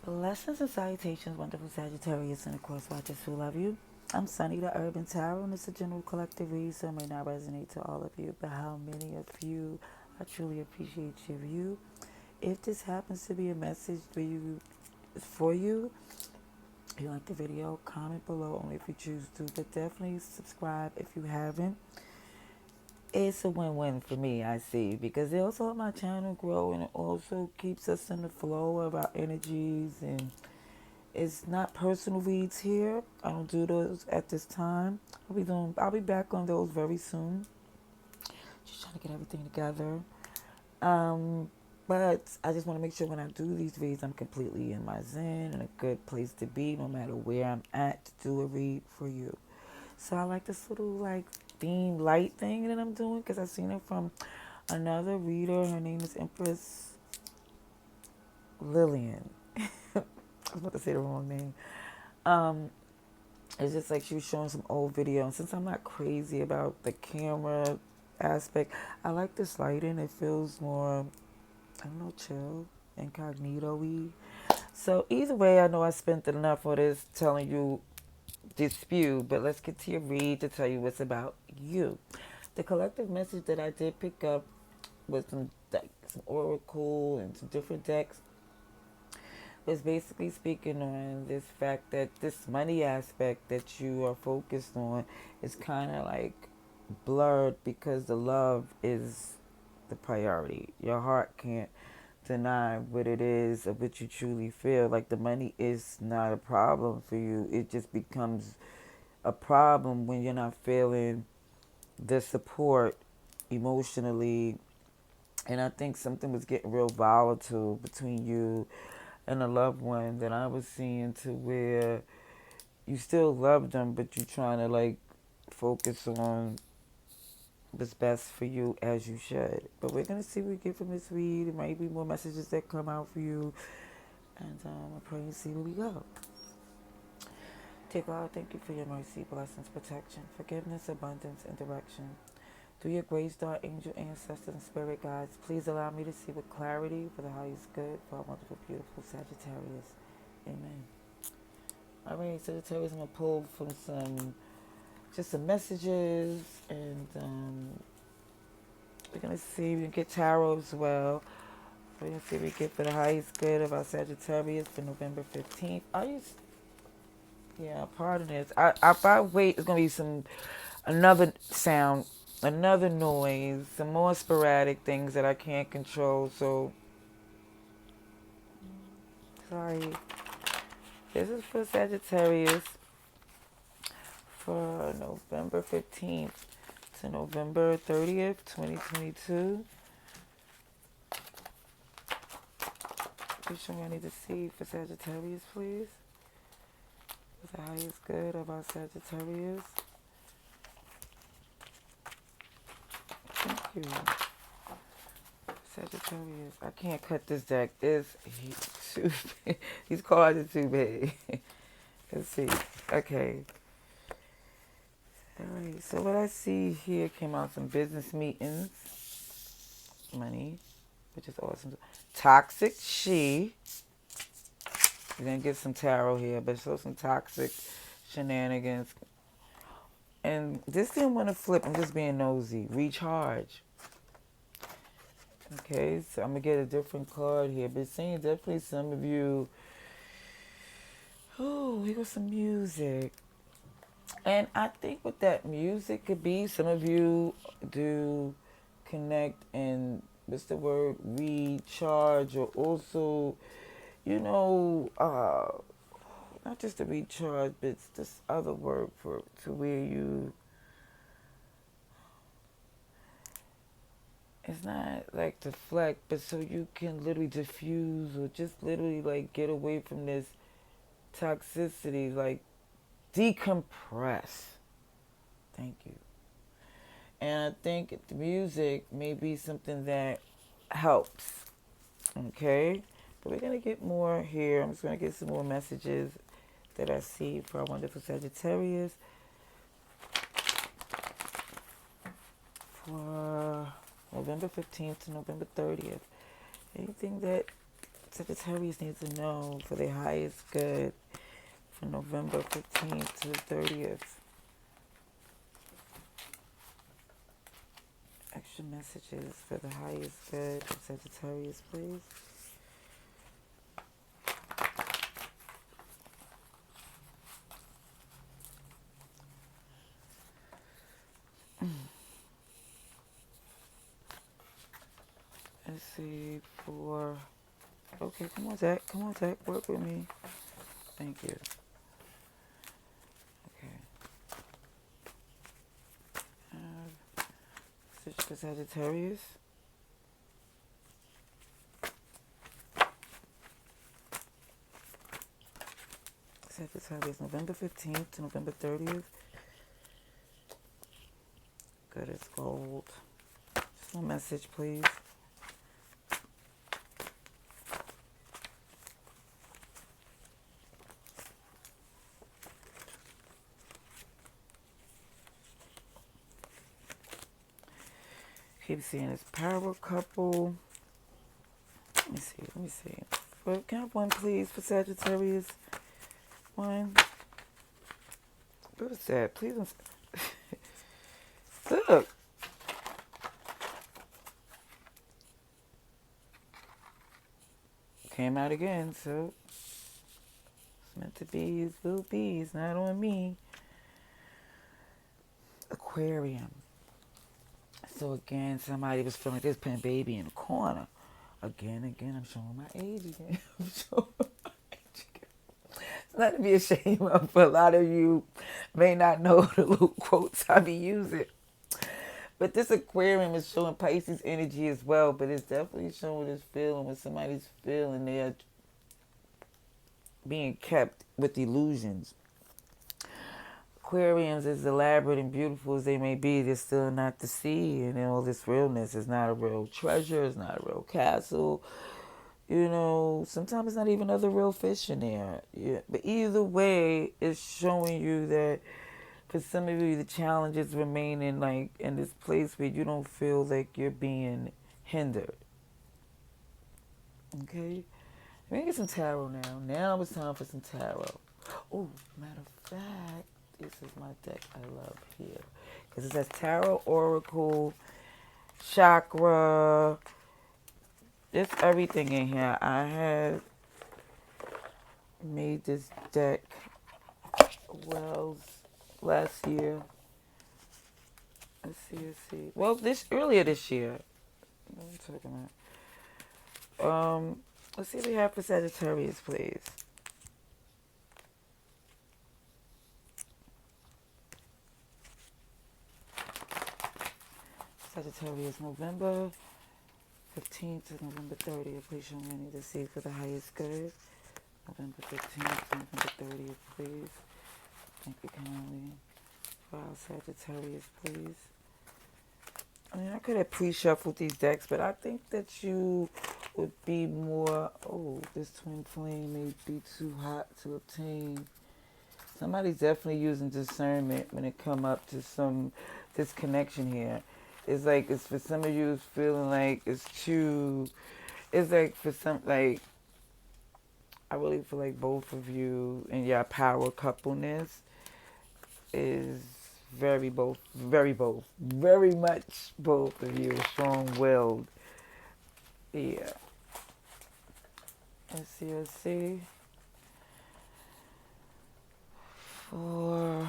Blessings and salutations, wonderful Sagittarius, and of course, watchers who love you. I'm Sunny, the Urban Tarot, and it's a general collective read, so it may not resonate to all of you, but how many of you, I truly appreciate your view. If this happens to be a message for you, if you like the video, comment below only if you choose to, but definitely subscribe if you haven't. It's a win-win for me, I see, because it also helps my channel grow, and it also keeps us in the flow of our energies. And it's not personal reads here. I don't do those at this time. I'll be back on those very soon. Just trying to get everything together. Um, but I just want to make sure when I do these reads, I'm completely in my zen and a good place to be, no matter where I'm at, to do a read for you. So I like this little like theme light thing that I'm doing because I've seen it from another reader. Her name is Empress Lillian. I was about to say the wrong name. Um, it's just like she was showing some old video. And since I'm not crazy about the camera aspect, I like this lighting. It feels more, I don't know, chill, incognito-y. So either way, I know I spent enough for this telling you this spew, but let's get to your read to tell you what's about you. The collective message that I did pick up was some oracle and some different decks was basically speaking on this fact that this money aspect that you are focused on is kind of like blurred because the love is the priority. Your heart can't deny what it is of what you truly feel. Like the money is not a problem for you. It just becomes a problem when you're not feeling the support emotionally. And I think something was getting real volatile between you and a loved one that I was seeing, to where you still love them, but you're trying to like focus on what's best for you, as you should. But we're gonna see what we get from this read. There might be more messages that come out for you, and I pray and see where we go. Dear God, thank you for your mercy, blessings, protection, forgiveness, abundance, and direction. Through your grace, star, angel, ancestors, and spirit guides, please allow me to see with clarity for the highest good for our wonderful, beautiful Sagittarius. Amen. All right, Sagittarius, I'm going to pull from some messages, and we're going to see, we can get tarot as well. We're going to see what we get for the highest good of our Sagittarius for November 15th. Yeah, pardon this. If I wait, it's going to be another sound, another noise, some more sporadic things that I can't control. So, sorry. This is for Sagittarius for November 15th to November 30th, 2022. Which one I need to see for Sagittarius, please? The highest good of our Sagittarius. Thank you. Sagittarius. I can't cut this deck. These cards are too big. Let's see. Okay. Alright, so what I see here came out some business meetings. Money, which is awesome. Toxic she. We're going to get some tarot here, but show some toxic shenanigans. And this didn't want to flip. I'm just being nosy. Recharge. Okay, so I'm going to get a different card here. But seeing definitely some of you. Oh, here goes some music. And I think what that music could be, some of you do connect and, what's the word, recharge, or also, not just to recharge, but it's this other word to where you, it's not like deflect, but so you can literally diffuse or just literally like get away from this toxicity, like decompress. Thank you. And I think the music may be something that helps. Okay? But we're going to get more here. I'm just going to get some more messages that I see for our wonderful Sagittarius for November 15th to November 30th. Anything that Sagittarius needs to know for their highest good from November 15th to the 30th. Extra messages for the highest good of Sagittarius, please. Let's see, for... Okay, come on, Zach. Come on, Zach. Work with me. Thank you. Okay. Switch to Sagittarius. Sagittarius, November 15th to November 30th. Good as gold. Just one message, please. Keep seeing this power couple. Let me see. Well, can I have one, please, for Sagittarius? One. What is that? Please don't... Look. Came out again, so... It's meant to be, it will be. It's not on me. Aquarium. So again, somebody was feeling like this putting baby in the corner. Again, I'm showing my age again. It's not to be ashamed of, but a lot of you may not know the little quotes I be using. But this Aquarium is showing Pisces energy as well, but it's definitely showing this feeling when somebody's feeling they're being kept with illusions. Aquariums, as elaborate and beautiful as they may be, they're still not the sea, and all this realness is not a real treasure, it's not a real castle. You know, sometimes it's not even other real fish in there. Yeah. But either way, it's showing you that for some of you, the challenges remain in this place where you don't feel like you're being hindered. Okay? Let me get some tarot now. Now it's time for some tarot. Oh, matter of fact, this is my deck I love here. Because it says Tarot, Oracle, Chakra. There's everything in here. I had made this deck last year. Let's see. Well, earlier this year. What am I talking about? Let's see what we have for Sagittarius, please. Sagittarius, November 15th to November 30th. Please show me I need to see for the highest good. November 15th to November 30th, please. Thank you kindly. Wow, Sagittarius, please. I mean, I could have pre-shuffled these decks, but I think that you would be more... Oh, this twin flame may be too hot to obtain. Somebody's definitely using discernment when it come up to this connection here. It's like, it's for some of you, it's feeling like it's too... It's like for some, like... I really feel like both of you and your power coupleness is very much both of you strong-willed. Yeah. Let's see. For...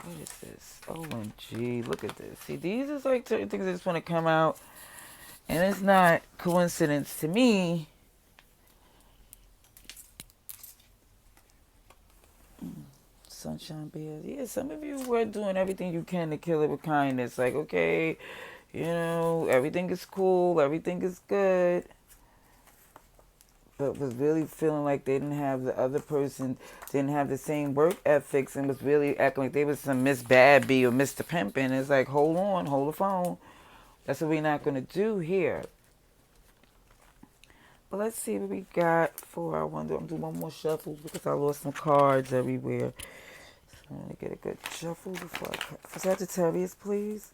What is this? OMG, look at this. See, these are like certain things that just want to come out. And it's not coincidence to me. Sunshine Bears. Yeah, some of you were doing everything you can to kill it with kindness. Like, okay, you know, everything is cool, everything is good. But was really feeling like they didn't have the other person, didn't have the same work ethics, and was really acting like they was some Miss Bad Bee or Mr. Pimpin'. It's like, hold on, hold the phone. That's what we're not going to do here. But let's see what we got for... I'm going to do one more shuffle because I lost some cards everywhere. So I'm going to get a good shuffle before I cut. For Sagittarius, please.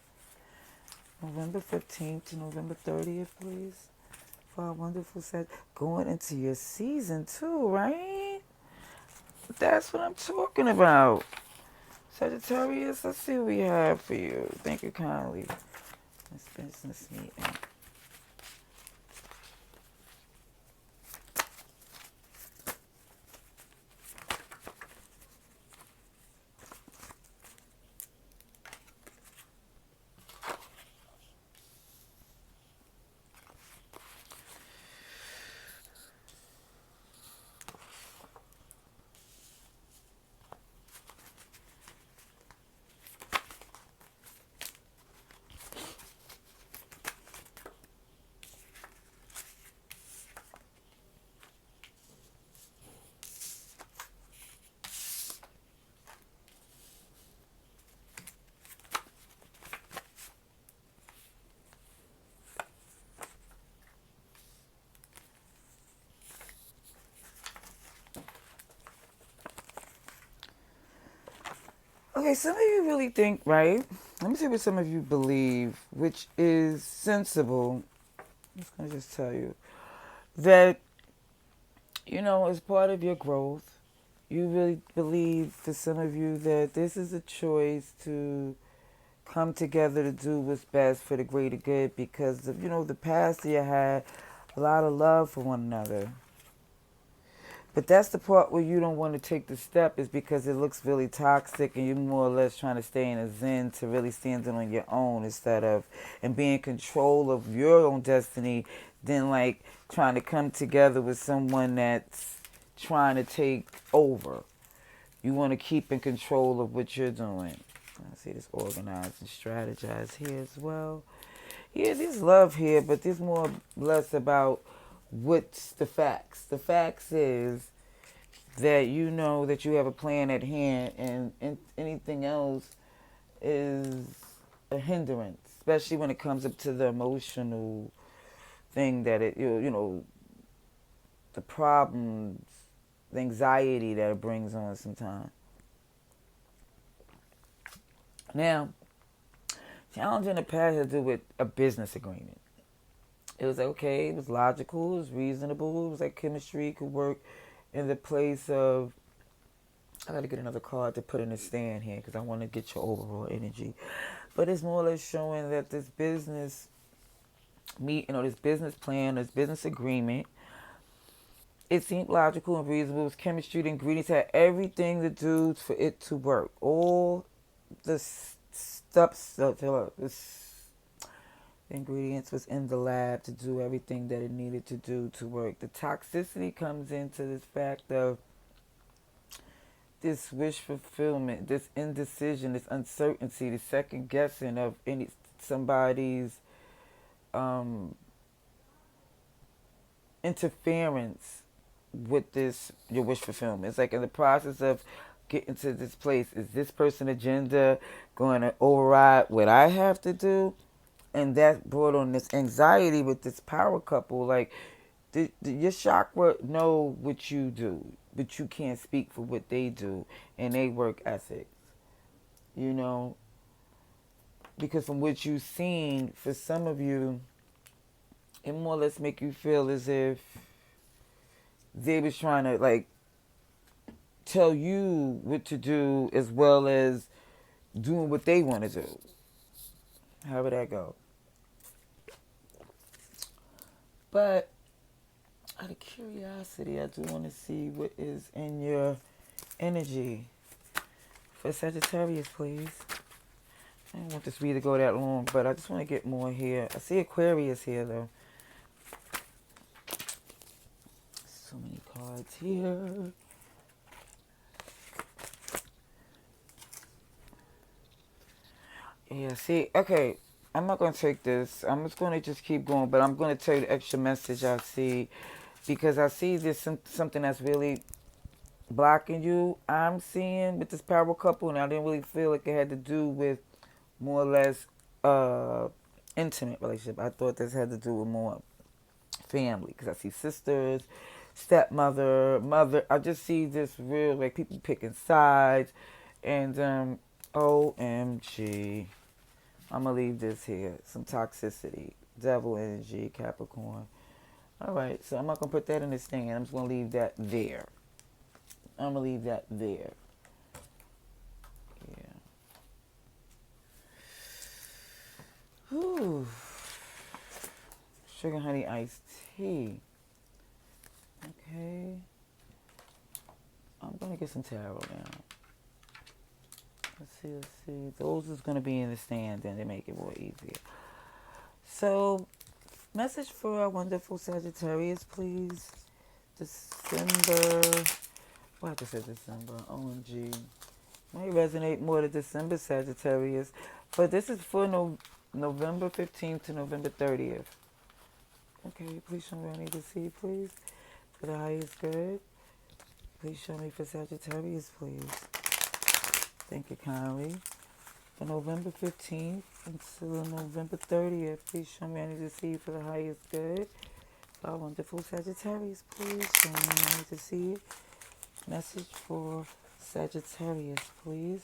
November 15th to November 30th, please. for our wonderful set going into your season too, right? That's what I'm talking about. Sagittarius, let's see what we have for you. Thank you kindly. This business meeting. Okay, some of you really think, right? Let me see what some of you believe, which is sensible. I'm just going to just tell you that, as part of your growth, you really believe for some of you that this is a choice to come together to do what's best for the greater good because, the past you had a lot of love for one another. But that's the part where you don't want to take the step is because it looks really toxic and you're more or less trying to stay in a zen to really standing on your own instead of and being in control of your own destiny than like trying to come together with someone that's trying to take over. You want to keep in control of what you're doing. I see this organized and strategize here as well. Yeah, there's love here, but there's more or less about what's the facts. The facts is that you know that you have a plan at hand and anything else is a hindrance, especially when it comes up to the emotional thing that the problems, the anxiety that it brings on sometimes. Now, challenge in the past had to do with a business agreement. It was okay, it was logical, it was reasonable, it was like chemistry could work in the place of. I gotta get another card to put in the stand here because I want to get your overall energy. But it's more or less showing that this business meeting or this business plan, this business agreement, it seemed logical and reasonable. It was chemistry, the ingredients had everything to do for it to work. All the stuff, the ingredients was in the lab to do everything that it needed to do to work. The toxicity comes into this fact of this wish fulfillment, this indecision, this uncertainty, the second guessing of somebody's interference with this your wish fulfillment. It's like in the process of getting to this place, is this person agenda going to override what I have to do? And that brought on this anxiety with this power couple. Like, your chakra know what you do, but you can't speak for what they do and they work ethics. Because from what you've seen, for some of you, it more or less make you feel as if they was trying to like tell you what to do as well as doing what they want to do. How would that go? But out of curiosity, I do want to see what is in your energy for Sagittarius, please. I don't want this read to go that long, but I just want to get more here. I see Aquarius here, though. So many cards here. Yeah, see, okay, I'm not going to take this. I'm just going to just keep going, but I'm going to tell you the extra message I see because I see this something that's really blocking you. I'm seeing with this power couple, and I didn't really feel like it had to do with more or less intimate relationship. I thought this had to do with more family because I see sisters, stepmother, mother. I just see this real like people picking sides, and OMG. I'm gonna leave this here. Some toxicity, devil energy, Capricorn. All right, so I'm not gonna put that in the stand. I'm just gonna leave that there. I'm gonna leave that there. Yeah. Whew. Sugar honey iced tea. Okay. I'm gonna get some tarot now. Let's see, let's see. Those is gonna be in the stand and they make it more easier. So, message for our wonderful Sagittarius, please. December. Why have to say December? OMG. Might resonate more to December Sagittarius. But this is for November 15th to November 30th. Okay, please show me what I need to see, please. For the highest good. Please show me for Sagittarius, please. Thank you kindly. For November 15th until November 30th, please show me what I need to see for the highest good. For our wonderful Sagittarius, please show me what I need to see. Message for Sagittarius, please.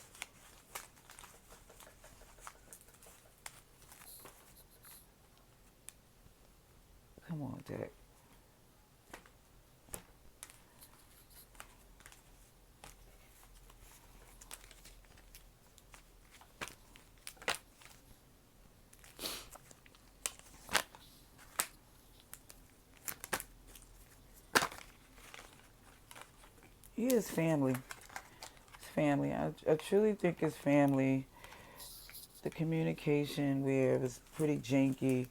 Come on, deck. He is family. It's family. I truly think it's family. The communication where it was pretty janky.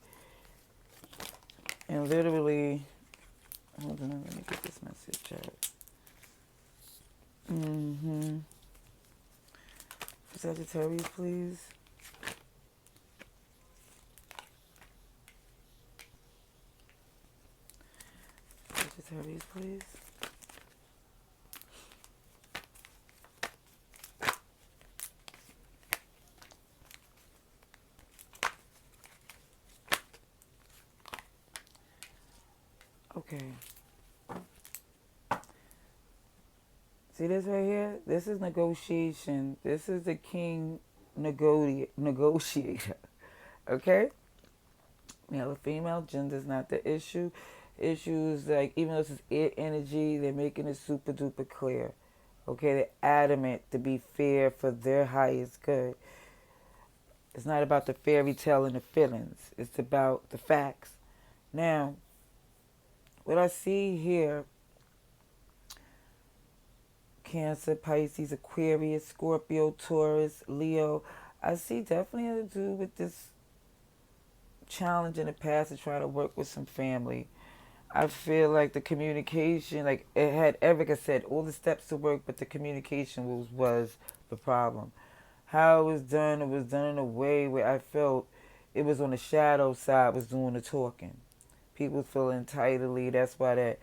And literally, hold on, let me get this message out. Mm-hmm. For Sagittarius, please. Sagittarius, please. Okay. See this right here? This is negotiation. This is the king negotiator. Okay? Male or female, gender is not the issue. Issues like, even though this is air energy, they're making it super duper clear. Okay? They're adamant to be fair for their highest good. It's not about the fairy tale and the feelings. It's about the facts. Now, what I see here, Cancer, Pisces, Aquarius, Scorpio, Taurus, Leo, I see definitely has to do with this challenge in the past to try to work with some family. I feel like the communication, like it had, Erica said, all the steps to work, but the communication was the problem. How it was done in a way where I felt it was on the shadow side, was doing the talking. People feel entitled. That's why that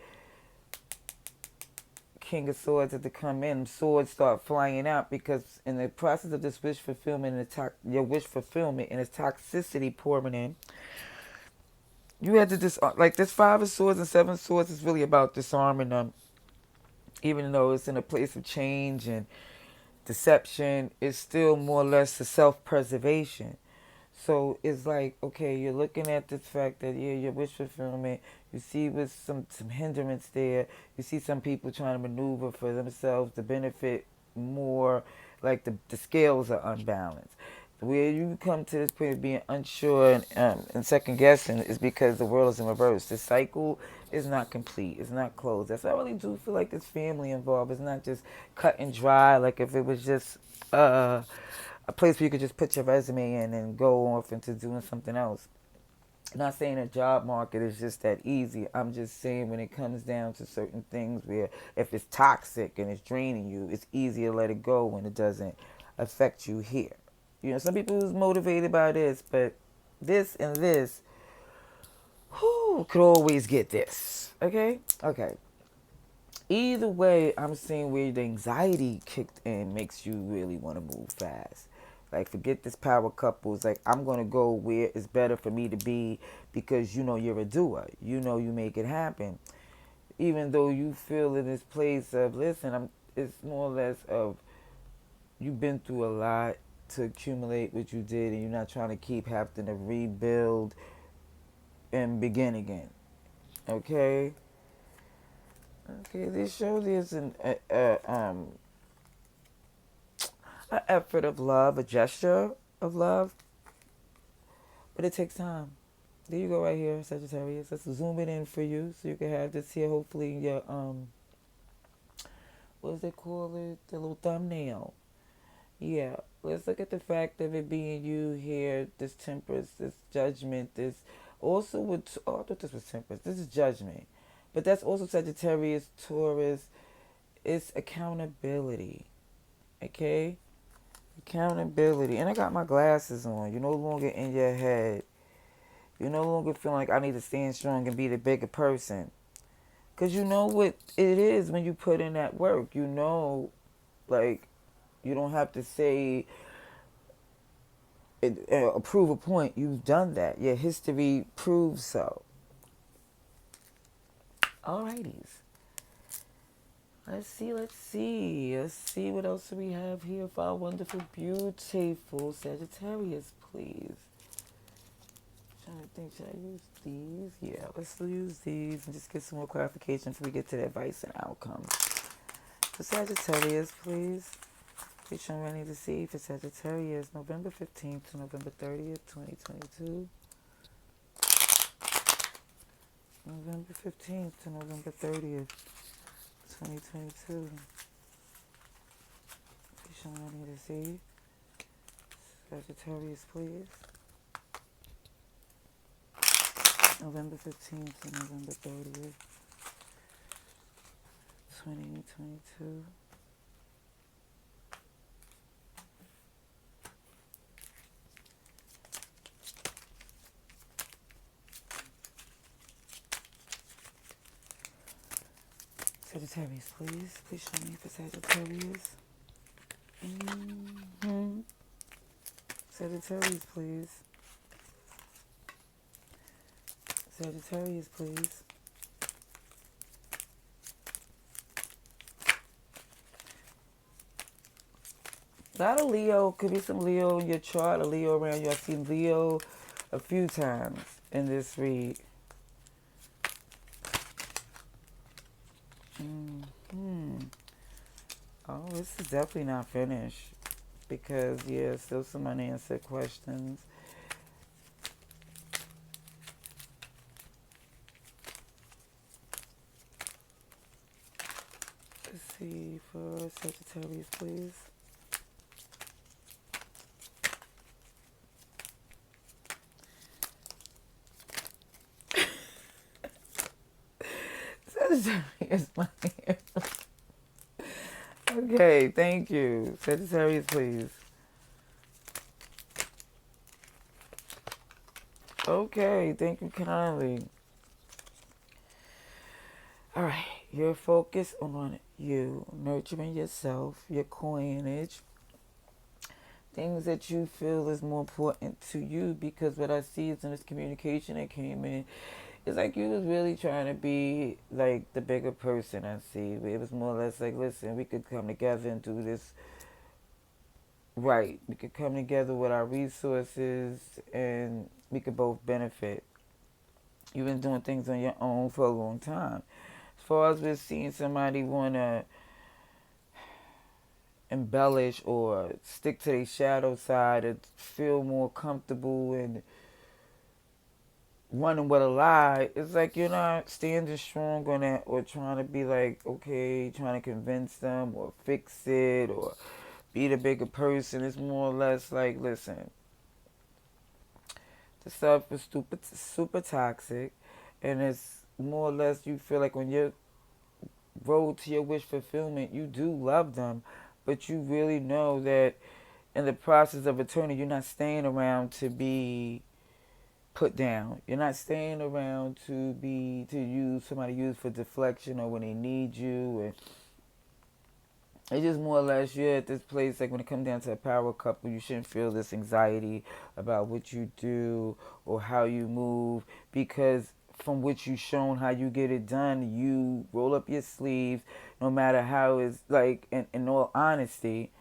King of Swords had to come in. Swords start flying out because in the process of this wish fulfillment and your wish fulfillment and its toxicity pouring in, you had to like this Five of Swords and Seven of Swords is really about disarming them. Even though it's in a place of change and deception, it's still more or less a self-preservation. So it's like, okay, you're looking at this fact that, yeah, your wish fulfillment, you see with some hindrance there, you see some people trying to maneuver for themselves to benefit more, like the scales are unbalanced. Where you come to this point of being unsure and second guessing is because the world is in reverse. The cycle is not complete. It's not closed. That's why I really do feel like there's family involved. It's not just cut and dry. Like if it was just a place where you could just put your resume in and go off into doing something else. I'm not saying the job market is just that easy. I'm just saying when it comes down to certain things where if it's toxic and it's draining you, it's easier to let it go when it doesn't affect you here. You know, some people who's motivated by this, but this and this, who could always get this. Okay? Okay. Either way, I'm seeing where the anxiety kicked in makes you really want to move fast. Like, forget this power couple. It's like, I'm going to go where it's better for me to be because you know you're a doer. You know you make it happen. Even though you feel in this place of, listen, it's more or less of you've been through a lot to accumulate what you did and you're not trying to keep having to rebuild and begin again. Okay. Okay, they show there's an effort of love, a gesture of love, but it takes time. There you go, right here, Sagittarius. Let's zoom it in for you so you can have this here. Hopefully, your what does they call it? The little thumbnail. Yeah. Let's look at the fact of it being you here. This temperance, this judgment, this also with. Oh, I thought this was temperance. This is judgment, but that's also Sagittarius, Taurus. It's accountability. Okay. Accountability. And I got my glasses on. You're no longer in your head. You're no longer feeling like I need to stand strong and be the bigger person. Because you know what it is when you put in that work. You know, like, you don't have to say, prove a point. You've done that. Your history proves so. Alrighties. Let's see, let's see. Let's see what else we have here for our wonderful, beautiful Sagittarius, please. Trying to think, should I use these? Yeah, let's use these and just get some more clarification before we get to the advice and outcomes. For Sagittarius, please. Please show me what I need to see for Sagittarius, November 15th to November 30th, 2022. November 15th to November 30th, 2022. Please show me what I need to see. Sagittarius, please. November 15th to November 30th, 2022. Sagittarius, please. Please show me for Sagittarius. Sagittarius, please. Sagittarius, please. A lot of Leo, could be some Leo in your chart, a Leo around you. I've seen Leo a few times in this read. Oh, this is definitely not finished because, yeah, still some unanswered questions. Let's see for Sagittarius, please. Sagittarius, my hand. Okay, thank you. Sagittarius, please. Okay, thank you kindly. All right, you're focused on you, nurturing yourself, your coinage, things that you feel is more important to you, because what I see is in this communication that came in, it's like you was really trying to be like the bigger person. I see. It was more or less like, listen, we could come together and do this right. We could come together with our resources and we could both benefit. You've been doing things on your own for a long time. As far as we're seeing somebody want to embellish or stick to their shadow side and feel more comfortable and running with a lie, it's like you're not standing strong on that or trying to be like, okay, trying to convince them or fix it or be the bigger person. It's more or less like, listen, the stuff is super toxic, and it's more or less you feel like when you're road to your wish fulfillment, you do love them, but you really know that in the process of eternity, you're not staying around to be put down. You're not staying around to use somebody use for deflection or when they need you. And it's just more or less you're at this place like when it comes down to a power couple, you shouldn't feel this anxiety about what you do or how you move, because from which you shown how you get it done, you roll up your sleeves no matter how it's like in all honesty,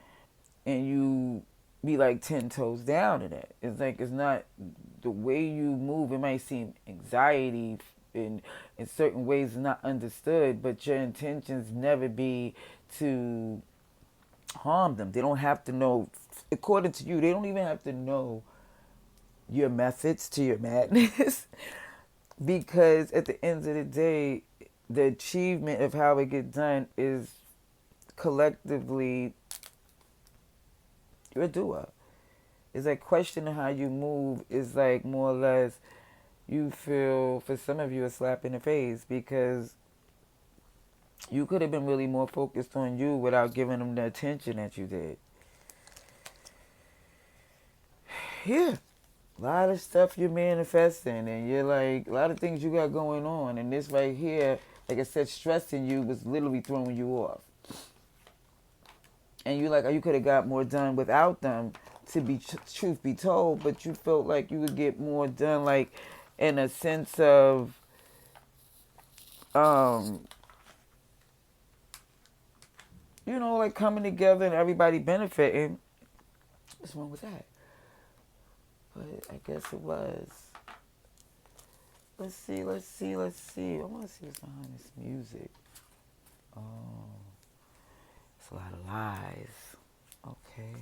and you be like 10 toes down in it. It's like it's not the way you move. It might seem anxiety in certain ways not understood, but your intentions never be to harm them. They don't have to know, according to you, they don't even have to know your methods to your madness. Because at the end of the day, the achievement of how it gets done is collectively your doer. It's like questioning how you move is like more or less you feel, for some of you, a slap in the face, because you could have been really more focused on you without giving them the attention that you did. Yeah. A lot of stuff you're manifesting, and you're like, a lot of things you got going on, and this right here, like I said, stressing you was literally throwing you off. And you like, you could have got more done without them, to be truth be told, but you felt like you would get more done, like in a sense of, like coming together and everybody benefiting. What's wrong with that? But I guess it was. Let's see. I want to see what's behind this music. Oh, it's a lot of lies. Okay.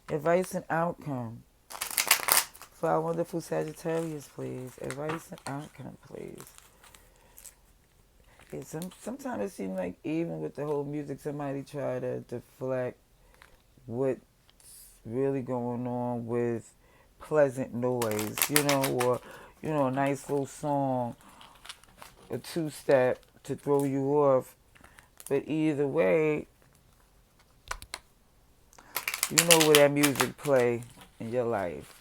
Advice and outcome. For our wonderful Sagittarius, please. Advice and outcome, please. Yeah, sometimes it seems like even with the whole music, somebody try to deflect what's really going on with pleasant noise, or, a nice little song, a two-step to throw you off. But either way, you know where that music play in your life.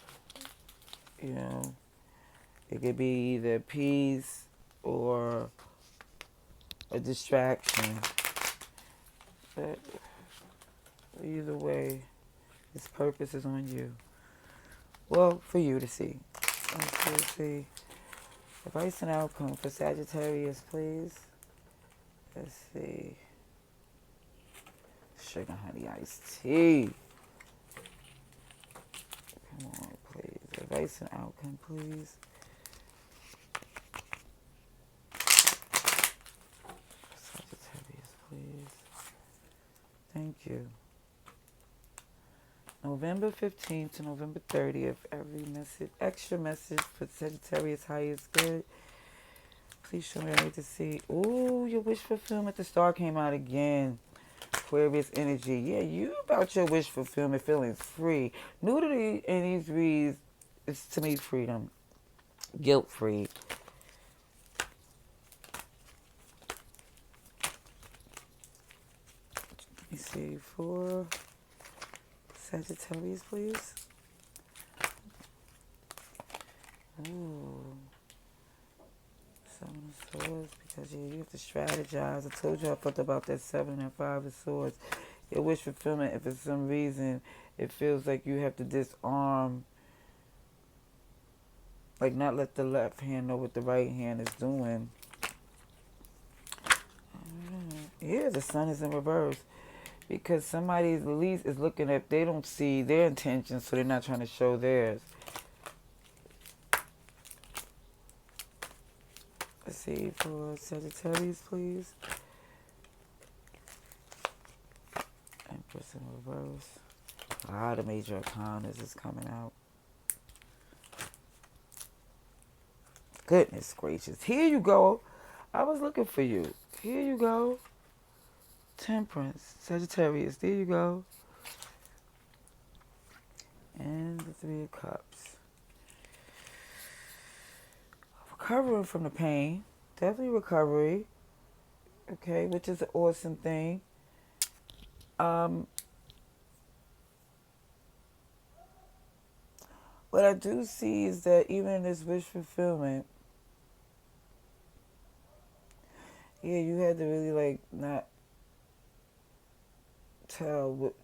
It could be either peace or a distraction. But either way, its purpose is on you. Well, for you to see. Let's see. Advice and outcome for Sagittarius, please. Let's see. Sugar honey iced tea. Come on, please. Advice and outcome, please. Sagittarius, please. Thank you. November 15th to November 30th. Every message, extra message for Sagittarius highest good. Please show me what I need to see. Ooh, your wish fulfillment. The star came out again. Aquarius energy. Yeah, you about your wish fulfillment, feeling free. Nudity in these reads is to me freedom. Guilt free. Let me see. For Sagittarius, please. Ooh. Seven of Swords, because you have to strategize. I told you I felt about that 7 and 5 of Swords. Your wish fulfillment, if for some reason it feels like you have to disarm, like not let the left hand know what the right hand is doing. Yeah, the sun is in reverse. Because somebody at least is looking at, they don't see their intentions, so they're not trying to show theirs. Let's see, for Sagittarius, please. Empress in reverse. A lot of major arcanas is coming out. Goodness gracious. Here you go. I was looking for you. Here you go. Temperance. Sagittarius. There you go. And the 3 of Cups. Recovering from the pain. Definitely recovery. Okay, which is an awesome thing. What I do see is that even in this wish fulfillment, yeah, you had to really like not tell what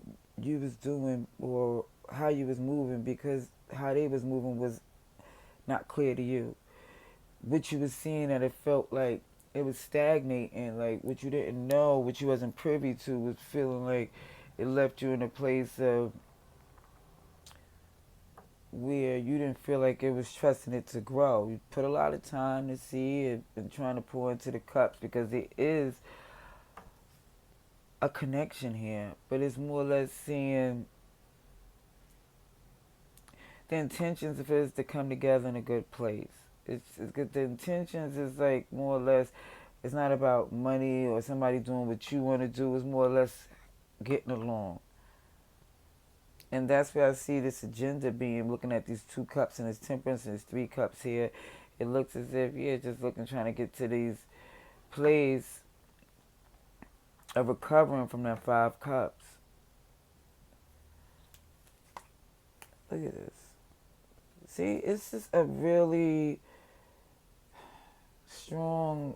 you was doing or how you was moving, because how they was moving was not clear to you. What you was seeing, that it felt like it was stagnating, like what you didn't know, what you wasn't privy to, was feeling like it left you in a place of where you didn't feel like it was trusting it to grow. You put a lot of time to see it and trying to pour into the cups because there is a connection here, but it's more or less seeing the intentions of it is to come together in a good place. It's good. The intentions is like more or less, it's not about money or somebody doing what you want to do. It's more or less getting along. And that's where I see this agenda being, looking at these 2 cups and this temperance and this 3 cups here. It looks as if, yeah, just looking, trying to get to these plays of recovering from that 5 cups. Look at this. See, it's just a really strong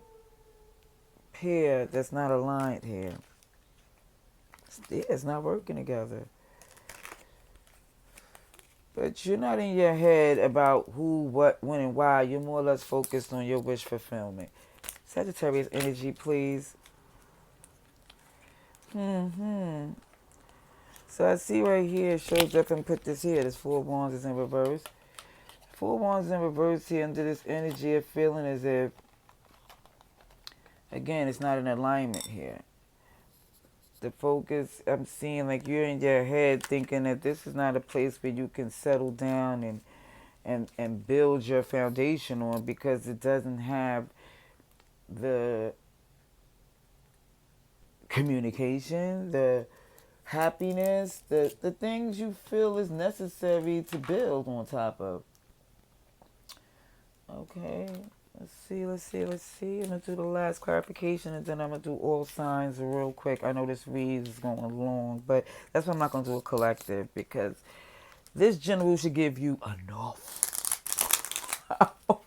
pair that's not aligned here. It's not working together. But you're not in your head about who, what, when, and why. You're more or less focused on your wish fulfillment. Sagittarius energy, please. So I see right here, it shows up and put this here. This 4 of Wands is in reverse. 4 of Wands in reverse here under this energy of feeling as if, again, it's not in alignment here. The focus, I'm seeing like you're in your head thinking that this is not a place where you can settle down and build your foundation on, because it doesn't have the communication, the happiness, the things you feel is necessary to build on top of. Okay, let's see. I'm going to do the last clarification, and then I'm going to do all signs real quick. I know this read is going long, but that's why I'm not going to do a collective, because this general should give you enough.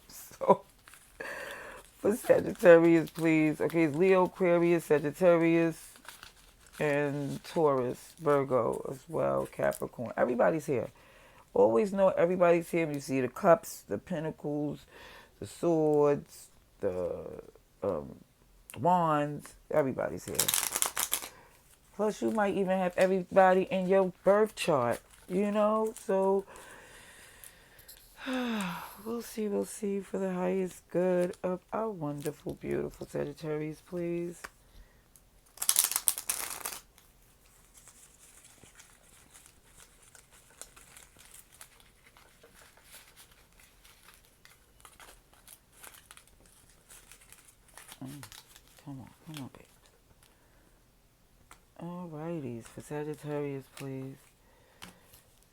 So, for Sagittarius, please. Okay, it's Leo, Aquarius, Sagittarius, and Taurus, Virgo as well, Capricorn. Everybody's here. Always know everybody's here. You see the cups, the pentacles, the swords, the wands. Everybody's here. Plus, you might even have everybody in your birth chart, you know? So, we'll see for the highest good of our wonderful, beautiful Sagittarius, please. Come on, babe. Alrighties, for Sagittarius, please.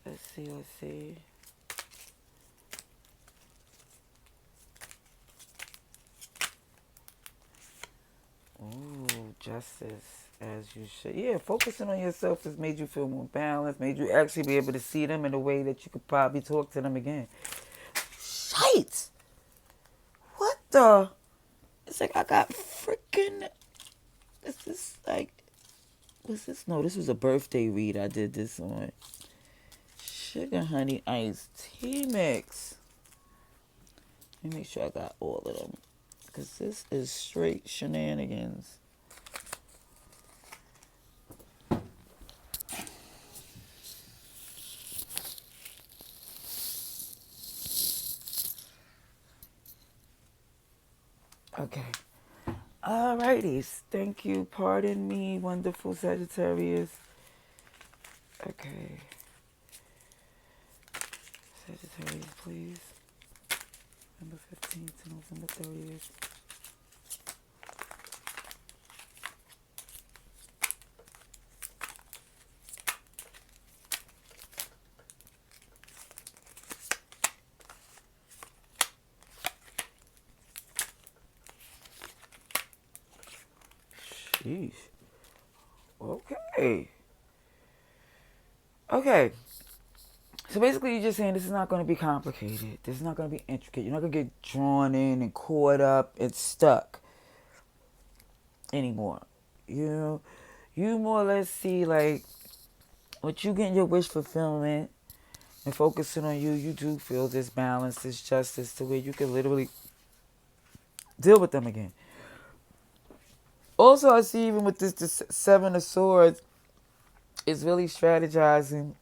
Let's see. Ooh, justice, as you should. Yeah, focusing on yourself has made you feel more balanced, made you actually be able to see them in a way that you could probably talk to them again. Shite! What the? It's like I got freaking... This is like... What's this? No, this was a birthday read I did this on. Sugar Honey Iced Tea Mix. Let me make sure I got all of them, because this is straight shenanigans. Okay. Alrighties. Thank you. Pardon me, wonderful Sagittarius. Okay. Sagittarius, please. November 15th to November 30th. Jeez. Okay. So basically, you're just saying this is not going to be complicated. This is not going to be intricate. You're not going to get drawn in and caught up and stuck anymore. You know, you more or less see like what you get in your wish fulfillment and focusing on you. You do feel this balance, this justice, to where you can literally deal with them again. Also, I see even with this 7 of Swords, it's really strategizing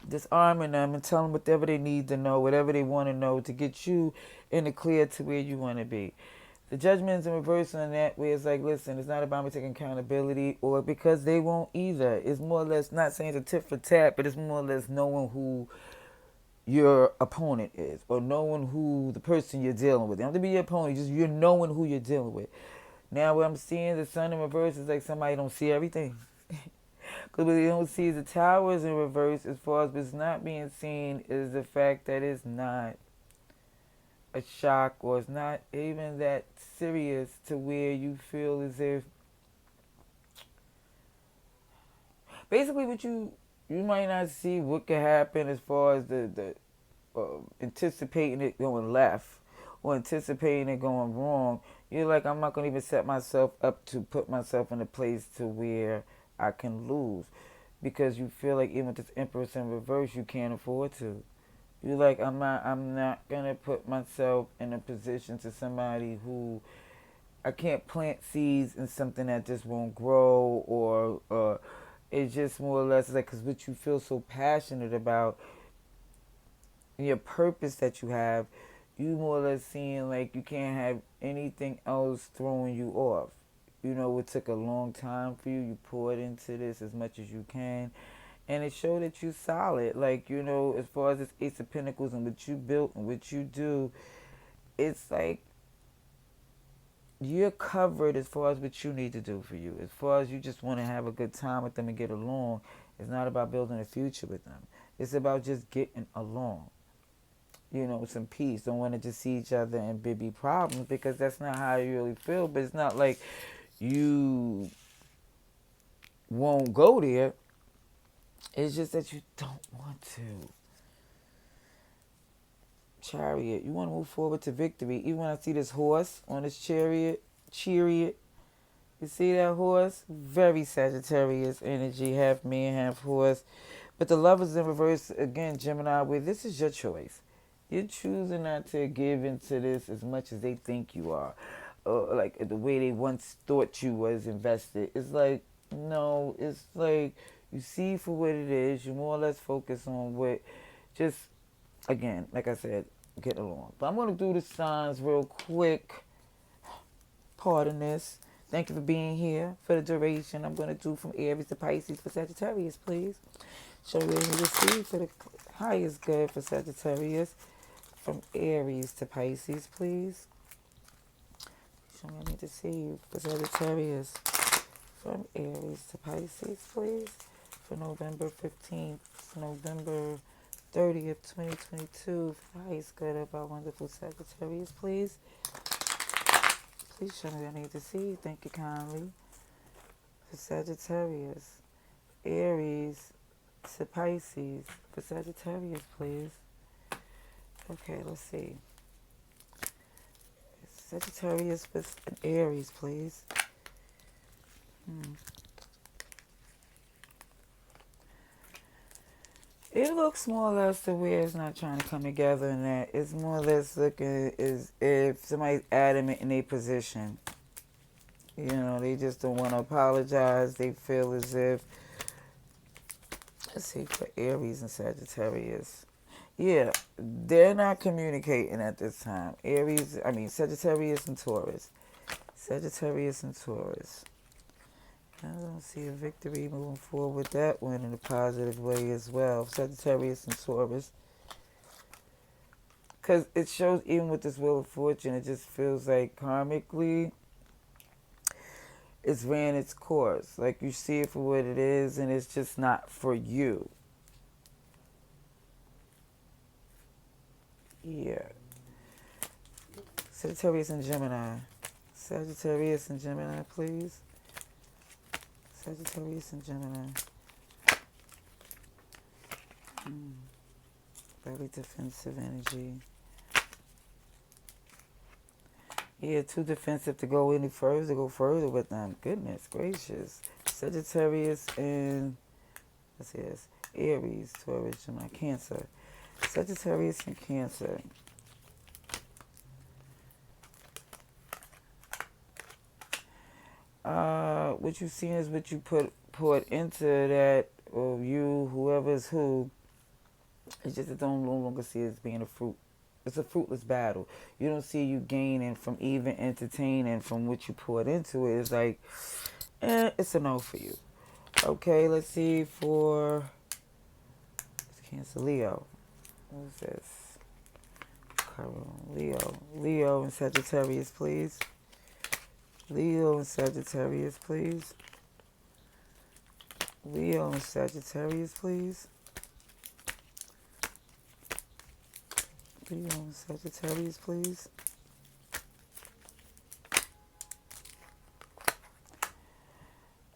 disarming them and telling them whatever they need to know, whatever they want to know to get you in the clear to where you want to be. The judgment is in reverse on that, where it's like, listen, it's not about me taking accountability, or because they won't either. It's more or less, not saying it's a tit for tat, but it's more or less knowing who your opponent is, or knowing who the person you're dealing with. They don't have to be your opponent, just you're knowing who you're dealing with. Now, what I'm seeing, the sun in reverse is like somebody don't see everything. Because what they don't see is the towers in reverse, as far as what's not being seen is the fact that it's not a shock, or it's not even that serious to where you feel as if basically what you might not see what could happen as far as the anticipating it going left or anticipating it going wrong. You're like, I'm not going to even set myself up to put myself in a place to where I can lose, because you feel like even with this Empress in reverse, you can't afford to. You're like, I'm not going to put myself in a position to somebody who I can't plant seeds in something that just won't grow, or it's just more or less like, because what you feel so passionate about, your purpose that you have, you more or less seeing like you can't have anything else throwing you off. You know, it took a long time for you. You poured into this as much as you can. And it showed that you're solid. Like, you know, as far as this Ace of Pentacles and what you built and what you do, it's like you're covered as far as what you need to do for you. As far as you just want to have a good time with them and get along, it's not about building a future with them. It's about just getting along. You know, some peace. Don't want to just see each other and be problems, because that's not how you really feel. But it's not like you won't go there. It's just that you don't want to. Chariot. You want to move forward to victory. Even when I see this horse on this chariot, you see that horse? Very Sagittarius energy, half man, half horse. But the Lovers in reverse, again, Gemini, where this is your choice. You're choosing not to give into this as much as they think you are. Like the way they once thought you was invested. It's like, no, it's like you see for what it is. You more or less focus on what, just, again, like I said, get along. But I'm going to do the signs real quick. Pardon this. Thank you for being here for the duration. I'm going to do from Aries to Pisces for Sagittarius, please. Show me what you see for the highest good for Sagittarius. From Aries to Pisces, please. Show me what I need to see for Sagittarius. From Aries to Pisces, please. For November 15th, November 30th, 2022. For the highest good of our wonderful Sagittarius, please. Please show me what I need to see. Thank you kindly. For Sagittarius. Aries to Pisces. For Sagittarius, please. Okay, let's see. Sagittarius with an Aries, please. It looks more or less to where it's not trying to come together, and that it's more or less looking as if somebody's adamant in their position. You know, they just don't want to apologize. They feel as if, let's see, for Aries and Sagittarius. Yeah, they're not communicating at this time. Sagittarius and Taurus. Sagittarius and Taurus. I don't see a victory moving forward with that one in a positive way as well. Sagittarius and Taurus. Because it shows, even with this Wheel of Fortune, it just feels like karmically it's ran its course. Like you see it for what it is, and it's just not for you. Yeah. Sagittarius and Gemini. Sagittarius and Gemini, please. Sagittarius and Gemini. Very defensive energy. Yeah, too defensive to go any further, to go further with them. Goodness gracious. Sagittarius and, let's see this, Aries, Taurus, Gemini, Cancer. Sagittarius and Cancer. What you see is what you put into that, or you, whoever's who, It's just, it don't no longer see it as being a fruit. It's a fruitless battle. You don't see you gaining from even entertaining from what you poured into it. It's like, it's a no for you. Okay, let's see for Cancer, Leo. What is this? Leo. Leo and Sagittarius, please. Leo and Sagittarius, please. Leo and Sagittarius, please. Leo and Sagittarius, please.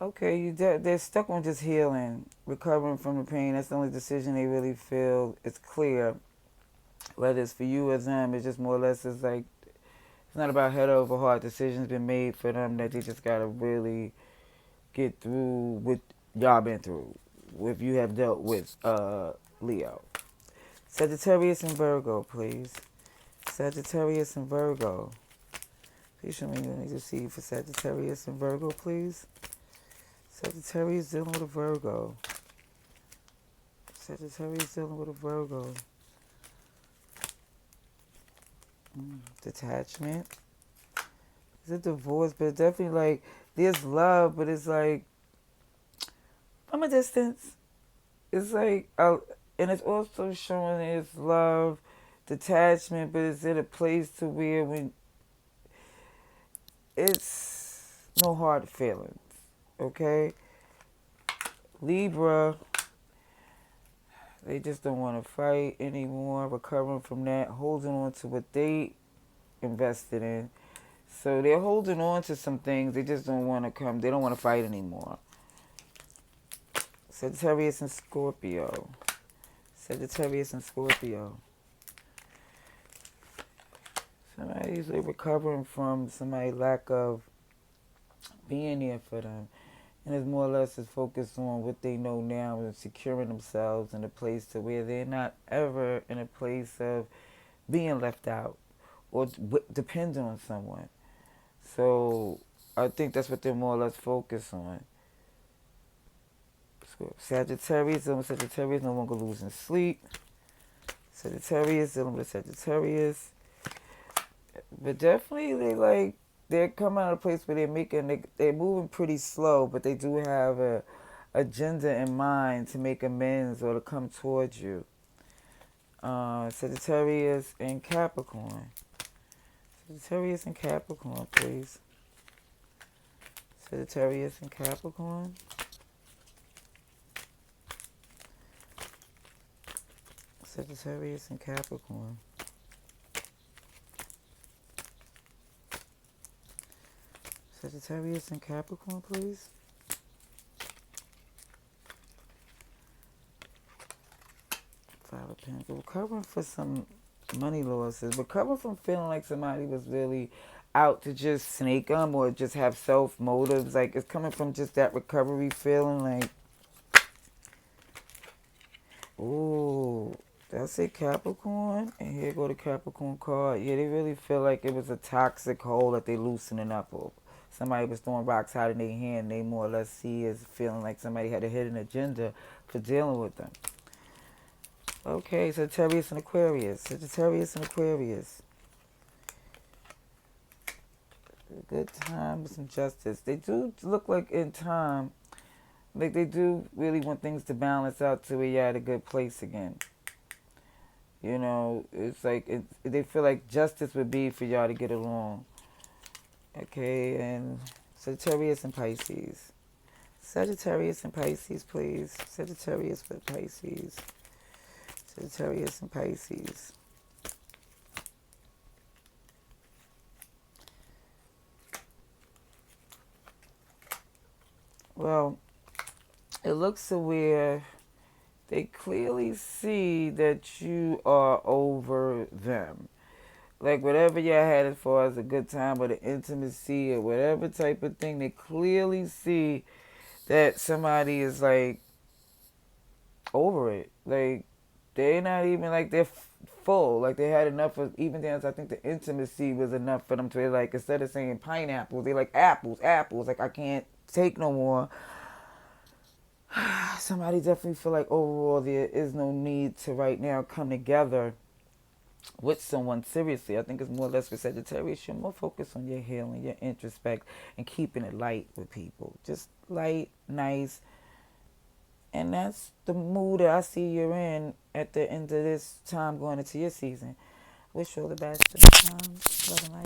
Okay, they're stuck on just healing, recovering from the pain. That's the only decision they really feel is clear. Whether it's for you or them, it's just more or less, it's like, it's not about head over heart. Decisions been made for them that they just gotta really get through what y'all been through. If you have dealt with Leo. Sagittarius and Virgo, please. Sagittarius and Virgo. Please show me what I need to see for Sagittarius and Virgo, please. Sagittarius dealing with a Virgo. Sagittarius dealing with a Virgo. Detachment. It's a divorce, but it's definitely like, there's love, but it's like, from a distance. It's like, and it's also showing it's love, detachment, but it's in a place to where when it's no hard feelings, okay? Libra, they just don't want to fight anymore, recovering from that, holding on to what they invested in. So they're holding on to some things, they just don't want to they don't want to fight anymore. Sagittarius and Scorpio. Sagittarius and Scorpio. Somebody's like recovering from somebody's lack of being there for them. And it's more or less is focused on what they know now and securing themselves in a place to where they're not ever in a place of being left out or dependent on someone. So I think that's what they're more or less focused on. Sagittarius, dealing with Sagittarius, no longer losing sleep. Sagittarius, dealing with Sagittarius. But definitely they're coming out of a place where they're moving pretty slow, but they do have a agenda in mind to make amends or to come towards you. Sagittarius and Capricorn. Sagittarius and Capricorn, please. Sagittarius and Capricorn. Sagittarius and Capricorn. Sagittarius and Capricorn, please. Five of Pentacles. Recovering for some money losses. Recovering from feeling like somebody was really out to just snake them or just have self motives. Like it's coming from just that recovery feeling like, ooh, that's a Capricorn. And here go the Capricorn card. Yeah, they really feel like it was a toxic hole that they loosening up of. Somebody was throwing rocks out in their hand. They more or less see as feeling like somebody had a hidden agenda for dealing with them. Okay, Sagittarius and Aquarius. Sagittarius and Aquarius. A good time with some justice. They do look like in time, like they do really want things to balance out to where you're at a good place again. You know, it's like they feel like justice would be for y'all to get along. Okay, and Sagittarius and Pisces. Sagittarius and Pisces, please. Sagittarius with Pisces. Sagittarius and Pisces. Well, it looks to where they clearly see that you are over them. Like whatever y'all had as far as a good time or the intimacy or whatever type of thing, they clearly see that somebody is like over it. Like they're not even like they're full. Like they had enough of, even dance. I think the intimacy was enough for them to be like, instead of saying pineapples, they like apples. Like I can't take no more. somebody definitely feel like overall there is no need to right now come together with someone seriously. I think it's more or less for Sagittarius. You're more focused on your healing, your introspect, and keeping it light with people. Just light, nice. And that's the mood that I see you're in at the end of this time going into your season. Wish you all the best in the time. Love and light.